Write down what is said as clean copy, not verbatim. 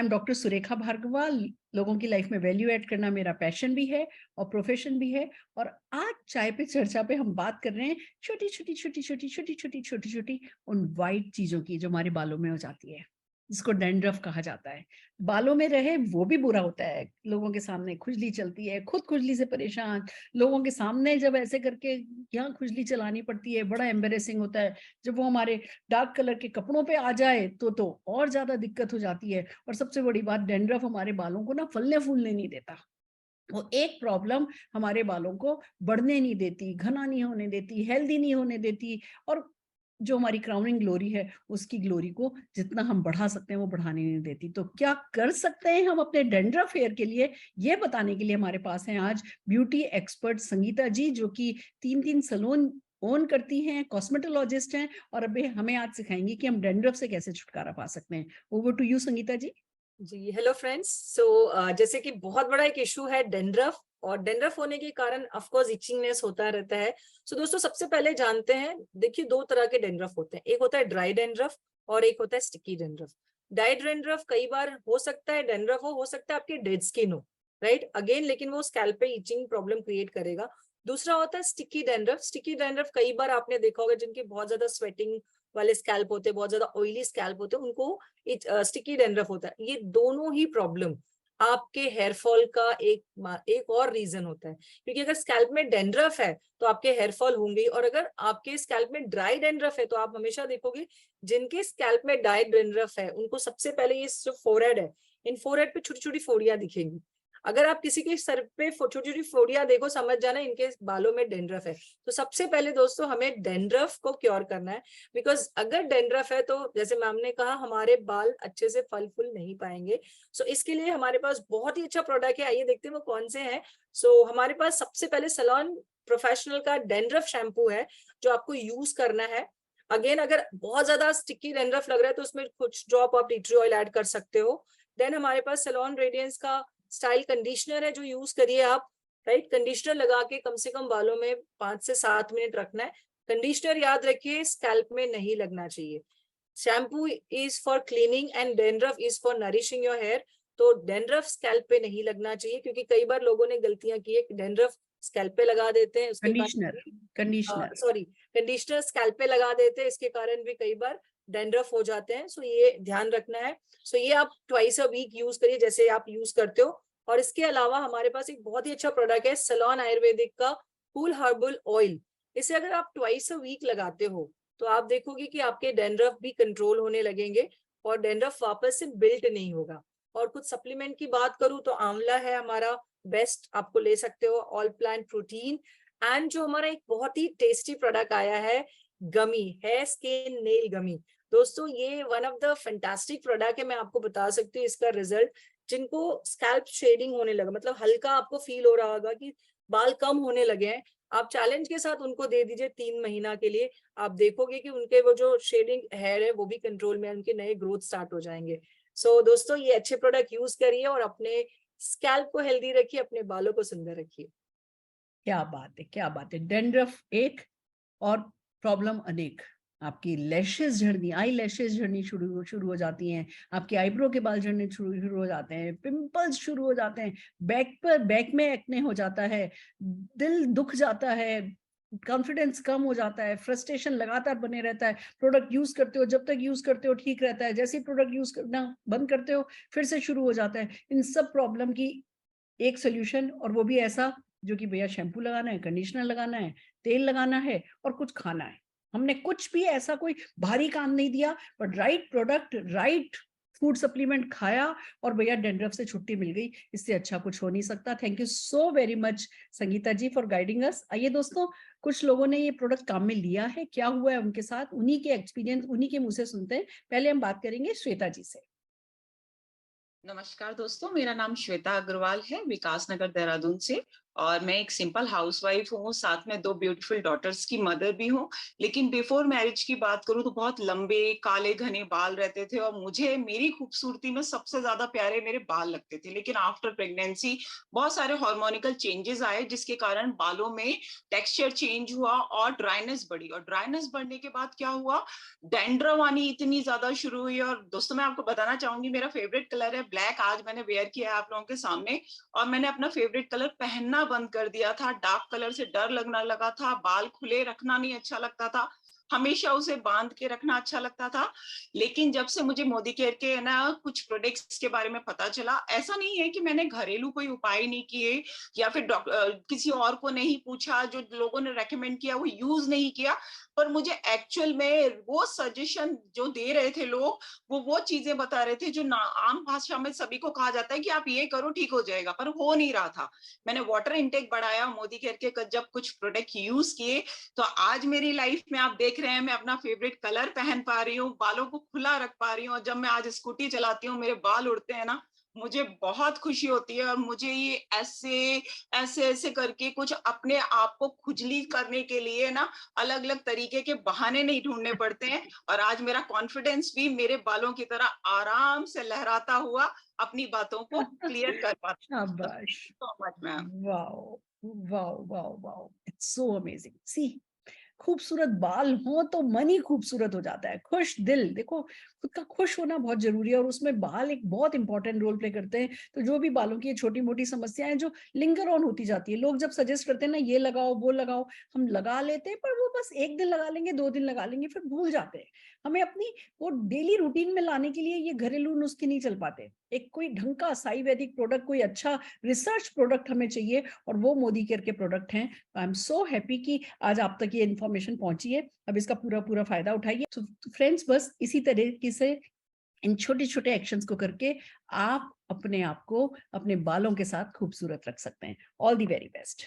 M doctor Surekha Bhargava. लोगों की life में वैल्यू ऐड करना मेरा पैशन भी है और प्रोफेशन भी है। और आज चाय पे चर्चा पे हम बात कर रहे हैं छोटी छोटी छोटी छोटी छोटी छोटी छोटी छोटी उन वाइट चीजों की जो हमारे बालों में हो जाती है, जिसको डैंड्रफ कहा जाता है। बालों में रहे वो भी बुरा होता है, लोगों के सामने खुजली चलती है, खुद खुजली से परेशान, लोगों के सामने जब ऐसे करके यहाँ खुजली चलानी पड़ती है, बड़ा एम्बेरेसिंग होता है। जब वो हमारे डार्क कलर के कपड़ों पे आ जाए तो और ज्यादा दिक्कत हो जाती है। और सबसे बड़ी बात, डैंड्रफ हमारे बालों को ना फलने फूलने नहीं देता। वो एक प्रॉब्लम हमारे बालों को बढ़ने नहीं देती, घना नहीं होने देती, हेल्दी नहीं होने देती। और जो हमारी क्राउनिंग ग्लोरी है, उसकी ग्लोरी को जितना हम बढ़ा सकते हैं वो बढ़ाने नहीं देती। तो क्या कर सकते हैं हम अपने डैंड्रफ हेयर के लिए, ये बताने के लिए हमारे पास हैं आज ब्यूटी एक्सपर्ट संगीता जी, जो कि 3 सैलून ओन करती हैं, कॉस्मेटोलॉजिस्ट हैं, और अभी हमें आज सिखाएंगी कि हम डैंड्रफ से कैसे छुटकारा पा सकते हैं। Over to you Sangeeta ji. जी हेलो फ्रेंड्स। सो जैसे कि बहुत बड़ा एक इशू है डेंड्रफ, और डेंड्रफ होने के कारण ऑफ कोर्स इचिंगनेस होता रहता है। दोस्तों सबसे पहले जानते हैं, देखिए दो तरह के डेंड्रफ होते हैं, एक होता है ड्राई डेंड्रफ और एक होता है स्टिकी डेंड्रफ। ड्राई डेंड्रफ कई बार हो सकता है डेंड्रफ हो सकता है आपकी डेड स्किन हो, राइट अगेन, लेकिन वो स्कैल्प पे इचिंग प्रॉब्लम क्रिएट करेगा। दूसरा होता है स्टिकी डेंड्रफ। स्टिकी डेंड्रफ कई बार आपने देखा होगा जिनके बहुत ज्यादा स्वेटिंग वाले स्कैल्प होते हैं, बहुत ज्यादा ऑयली स्कैल्प होते हैं, उनको स्टिकी डेंड्रफ होता है। ये दोनों ही प्रॉब्लम आपके हेयर फॉल का एक और रीजन होता है, क्योंकि अगर स्कैल्प में डेंड्रफ है तो आपके हेयर फॉल होंगे, और अगर आपके स्कैल्प में ड्राई डेंड्रफ है तो आप हमेशा देखोगे जिनके स्कैल्प में ड्राई डेंड्रफ है उनको सबसे पहले ये जो फोरहेड है, इन फोरहेड पे छोटी छोटी फोड़ियां दिखेंगी। अगर आप किसी के सर पे छोटी छोटी फोड़ियां देखो, समझ जाना इनके बालों में डेंड्रफ है। तो सबसे पहले दोस्तों हमें डेंड्रफ को क्योर करना है, बिकॉज अगर डेंड्रफ है तो जैसे मैम ने कहा हमारे बाल अच्छे से फल फूल नहीं पाएंगे। इसके लिए हमारे पास बहुत ही अच्छा प्रोडक्ट है, आइए देखते हैं वो कौन से हैं। हमारे पास सबसे पहले सैलून प्रोफेशनल का डेंड्रफ शैम्पू है जो आपको यूज करना है। अगेन अगर बहुत ज्यादा स्टिकी डेंड्रफ लग रहा है तो उसमें कुछ ड्रॉप आप टी ट्री ऑयल ऐड कर सकते हो। देन हमारे पास सैलून रेडियंस का स्टाइल कंडीशनर है जो यूज करिए आप, राइट। कंडीशनर लगा के कम से कम बालों में 5 से 7 मिनट रखना है। कंडीशनर याद रखिए स्कैल्प में नहीं लगना चाहिए। Shampoo is for cleaning and dandruff is for nourishing your hair. तो डेंड्रफ स्कैल्प पे नहीं लगना चाहिए, क्योंकि कई बार लोगों ने गलतियां की है, डेंड्रफ स्कैल्प पे लगा देते हैं, उसके conditioner conditioner sorry conditioner scalp पे लगा देते हैं, इसके कारण भी कई बार डेंड्रफ हो जाते हैं। ये ध्यान रखना है। ये आप ट्वाइस अ वीक यूज करिए जैसे आप यूज करते हो। और इसके अलावा हमारे पास एक बहुत ही अच्छा प्रोडक्ट है सैलून आयुर्वेदिक का कूल हर्बल ऑयल। इसे अगर आप ट्वाइस अ वीक लगाते हो तो आप देखोगे कि आपके डेंड्रफ भी कंट्रोल होने लगेंगे और डेंड्रफ वापस से बिल्ट नहीं होगा। और कुछ सप्लीमेंट की बात करूं तो आंवला है हमारा बेस्ट, आपको ले सकते हो, ऑल प्लांट प्रोटीन। एंड जो हमारा एक बहुत ही टेस्टी प्रोडक्ट आया है गमी, हेयर स्किन नेल गमी। दोस्तों ये one of the fantastic product है, मैं आपको बता सकती हूँ इसका रिजल्ट। जिनको स्कैल्प शेडिंग होने लगा, मतलब हल्का आपको फील हो रहा होगा कि बाल कम होने लगे हैं, आप चैलेंज के साथ उनको दे दीजिए 3 महीना के लिए। आप देखोगे कि उनके वो जो शेडिंग हेयर है वो भी कंट्रोल में, उनके नए ग्रोथ स्टार्ट हो जाएंगे। दोस्तों ये अच्छे प्रोडक्ट यूज करिए और अपने स्कैल्प को हेल्दी रखिए, अपने बालों को सुंदर रखिए। क्या बात है, क्या बात है। डैंड्रफ एक और प्रॉब्लम अनेक। आपकी लैशेस झड़नी, आई लैशेस झड़नी शुरू हो जाती हैं, आपके आईब्रो के बाल झड़ने शुरू हो जाते हैं, पिंपल्स शुरू हो जाते हैं, बैक में एक्ने हो जाता है, दिल दुख जाता है, कॉन्फिडेंस कम हो जाता है, फ्रस्ट्रेशन लगातार बने रहता है। प्रोडक्ट यूज करते हो, जब तक यूज करते हो ठीक रहता है, जैसे ही प्रोडक्ट यूज करना बंद करते हो फिर से शुरू हो जाता है। इन सब प्रॉब्लम की एक सोल्यूशन, और वो भी ऐसा जो कि भैया शैम्पू लगाना है, कंडीशनर लगाना है, तेल लगाना है और कुछ खाना है। हमने कुछ भी ऐसा कोई भारी काम नहीं दिया, but right product, right food supplement खाया और भैया डेंड्रफ से छुट्टी मिल गई। इससे अच्छा कुछ हो नहीं सकता। Thank you so very much Sangeeta ji for guiding us. आइए दोस्तों, कुछ लोगों ने ये प्रोडक्ट काम में लिया है, क्या हुआ है उनके साथ, उन्हीं के एक्सपीरियंस, उन्हीं के मुंह से सुनते हैं। पहले हम बात करेंगे श्वेता जी से। नमस्कार दोस्तों, मेरा नाम श्वेता अग्रवाल है, विकास नगर देहरादून से। और मैं एक सिंपल हाउसवाइफ हूँ, साथ में 2 ब्यूटीफुल डॉटर्स की मदर भी हूँ। लेकिन बिफोर मैरिज की बात करूँ तो बहुत लंबे काले घने बाल रहते थे और मुझे मेरी खूबसूरती में सबसे ज्यादा प्यारे मेरे बाल लगते थे। लेकिन आफ्टर प्रेगनेंसी बहुत सारे हार्मोनिकल चेंजेस आए, जिसके कारण बालों में टेक्सचर चेंज हुआ और ड्राइनेस बढ़ी। और ड्राइनेस बढ़ने के बाद क्या हुआ, डैंड्रफ आनी इतनी ज्यादा शुरू हुई। और दोस्तों मैं आपको बताना चाहूंगी, मेरा फेवरेट कलर है ब्लैक। आज मैंने वेयर किया है आप लोगों के सामने, और मैंने अपना फेवरेट कलर पहनना बंद कर दिया था। डार्क कलर से डर लगने लगा था, बाल खुले रखना नहीं अच्छा लगता था, हमेशा उसे बांध के रखना अच्छा लगता था। लेकिन जब से मुझे मोदी केयर के ना कुछ प्रोडक्ट्स के बारे में पता चला, ऐसा नहीं है कि मैंने घरेलू कोई उपाय नहीं किए या फिर किसी और को नहीं पूछा, जो लोगों ने रेकमेंड किया वो यूज नहीं किया, पर मुझे एक्चुअल में वो सजेशन जो दे रहे थे लोग, वो चीजें बता रहे थे जो ना आम भाषा में सभी को कहा जाता है कि आप ये करो ठीक हो जाएगा, पर हो नहीं रहा था। मैंने वाटर इनटेक बढ़ाया, मोदी केयर के जब कुछ प्रोडक्ट यूज किए, तो आज मेरी लाइफ में आप देख रहे हैं मैं अपना फेवरेट कलर पहन पा रही हूँ, बालों को खुला रख पा रही हूँ। और जब मैं आज स्कूटी चलाती हूँ, मेरे बाल उड़ते हैं ना, मुझे बहुत खुशी होती है। और मुझे ये ऐसे ऐसे ऐसे करके कुछ अपने आप को खुजली करने के लिए ना अलग अलग तरीके के बहाने नहीं ढूंढने पड़ते हैं। और आज मेरा कॉन्फिडेंस भी मेरे बालों की तरह आराम से लहराता हुआ अपनी बातों को क्लियर कर पाता है। शाबाश। So much ma'am. Wow, wow, wow, wow, it's so amazing. See, खूबसूरत बाल हो तो मन ही खूबसूरत हो जाता है, खुश दिल। देखो, खुद का खुश होना बहुत जरूरी है और उसमें बाल एक बहुत इंपॉर्टेंट रोल प्ले करते हैं। तो जो भी बालों की छोटी मोटी समस्याएं जो लिंगर ऑन होती जाती है, लोग जब सजेस्ट करते हैं ना ये लगाओ वो लगाओ, हम लगा लेते हैं, पर वो बस एक दिन लगा लेंगे, 2 दिन लगा लेंगे, फिर भूल जाते हैं। हमें अपनी वो डेली रूटीन में लाने के लिए ये घरेलू नुस्खे नहीं चल पाते। एक कोई ढंग का आयुर्वेदिक प्रोडक्ट, कोई अच्छा रिसर्च प्रोडक्ट हमें चाहिए, और वो मोदी केयर के प्रोडक्ट हैं। आई एम सो हैप्पी कि आज आप तक ये इन्फॉर्मेशन पहुंची है। अब इसका पूरा पूरा फायदा उठाइए। तो फ्रेंड्स, बस इसी तरीके से इन छोटे छोटे एक्शंस को करके आप अपने आप को अपने बालों के साथ खूबसूरत रख सकते हैं। All the very best.